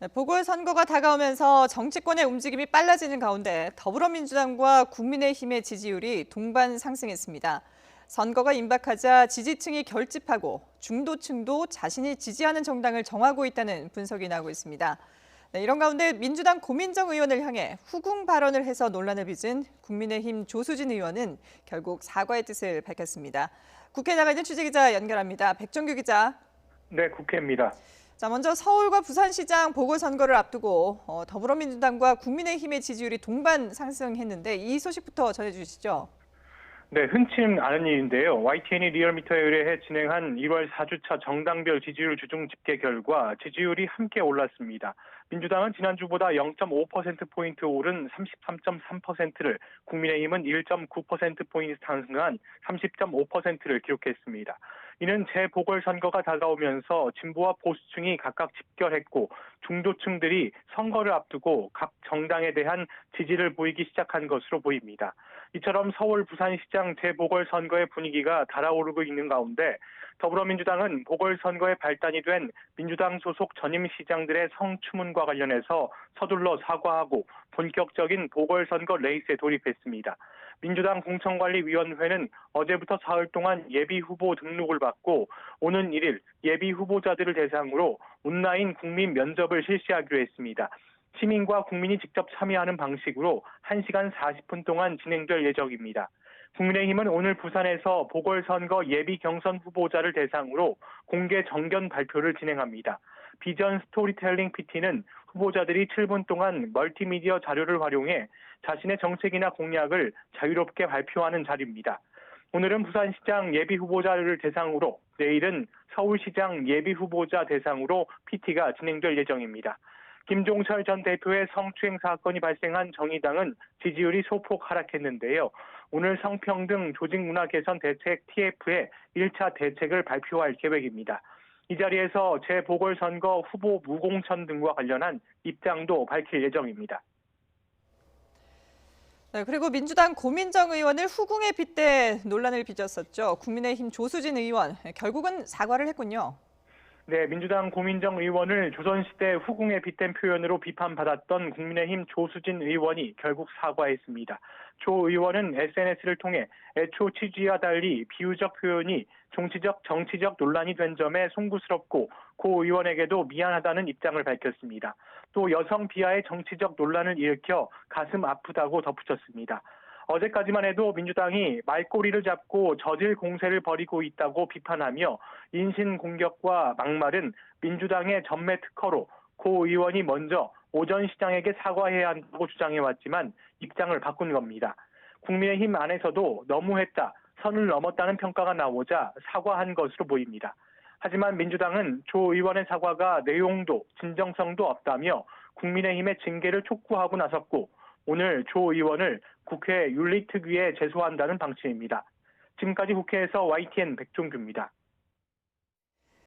네, 보궐선거가 다가오면서 정치권의 움직임이 빨라지는 가운데 더불어민주당과 국민의힘의 지지율이 동반 상승했습니다. 선거가 임박하자 지지층이 결집하고 중도층도 자신이 지지하는 정당을 정하고 있다는 분석이 나오고 있습니다. 네, 이런 가운데 민주당 고민정 의원을 향해 후궁 발언을 해서 논란을 빚은 국민의힘 조수진 의원은 결국 사과의 뜻을 밝혔습니다. 국회에 나가 있는 취재기자 연결합니다. 백정규 기자. 네, 국회입니다. 자, 먼저 서울과 부산시장 보궐선거를 앞두고 더불어민주당과 국민의힘의 지지율이 동반 상승했는데 이 소식부터 전해주시죠. 네, 흔치 않은 일인데요. YTN이 리얼미터에 의뢰해 진행한 1월 4주차 정당별 지지율 주중 집계 결과 지지율이 함께 올랐습니다. 민주당은 지난주보다 0.5%포인트 오른 33.3%를, 국민의힘은 1.9%포인트 상승한 30.5%를 기록했습니다. 이는 재보궐선거가 다가오면서 진보와 보수층이 각각 집결했고 중도층들이 선거를 앞두고 각 정당에 대한 지지를 보이기 시작한 것으로 보입니다. 이처럼 서울, 부산시장 재보궐선거의 분위기가 달아오르고 있는 가운데 더불어민주당은 보궐선거의 발단이 된 민주당 소속 전임시장들의 성추문과 관련해서 서둘러 사과하고 본격적인 보궐선거 레이스에 돌입했습니다. 민주당 공천관리위원회는 어제부터 사흘 동안 예비후보 등록을 받고 오는 1일 예비후보자들을 대상으로 온라인 국민 면접을 실시하기로 했습니다. 시민과 국민이 직접 참여하는 방식으로 1시간 40분 동안 진행될 예정입니다. 국민의힘은 오늘 부산에서 보궐선거 예비 경선 후보자를 대상으로 공개 정견 발표를 진행합니다. 비전 스토리텔링 PT는 후보자들이 7분 동안 멀티미디어 자료를 활용해 자신의 정책이나 공약을 자유롭게 발표하는 자리입니다. 오늘은 부산시장 예비후보자를 대상으로, 내일은 서울시장 예비후보자 대상으로 PT가 진행될 예정입니다. 김종철 전 대표의 성추행 사건이 발생한 정의당은 지지율이 소폭 하락했는데요. 오늘 성평등 조직문화 개선 대책 TF의 1차 대책을 발표할 계획입니다. 이 자리에서 재보궐선거 후보 무공천 등과 관련한 입장도 밝힐 예정입니다. 네, 그리고 민주당 고민정 의원을 후궁에 빗대 논란을 빚었었죠. 국민의힘 조수진 의원, 결국은 사과를 했군요. 네, 민주당 고민정 의원을 조선시대 후궁에 빗댄 표현으로 비판받았던 국민의힘 조수진 의원이 결국 사과했습니다. 조 의원은 SNS를 통해 애초 취지와 달리 비유적 표현이 정치적 논란이 된 점에 송구스럽고 고 의원에게도 미안하다는 입장을 밝혔습니다. 또 여성 비하의 정치적 논란을 일으켜 가슴 아프다고 덧붙였습니다. 어제까지만 해도 민주당이 말꼬리를 잡고 저질 공세를 벌이고 있다고 비판하며 인신 공격과 막말은 민주당의 전매 특허로 고 의원이 먼저 오전 시장에게 사과해야 한다고 주장해왔지만 입장을 바꾼 겁니다. 국민의힘 안에서도 너무했다, 선을 넘었다는 평가가 나오자 사과한 것으로 보입니다. 하지만 민주당은 조 의원의 사과가 내용도 진정성도 없다며 국민의힘의 징계를 촉구하고 나섰고 오늘 조 의원을 국회 윤리특위에 제소한다는 방침입니다. 지금까지 국회에서 YTN 백종규입니다.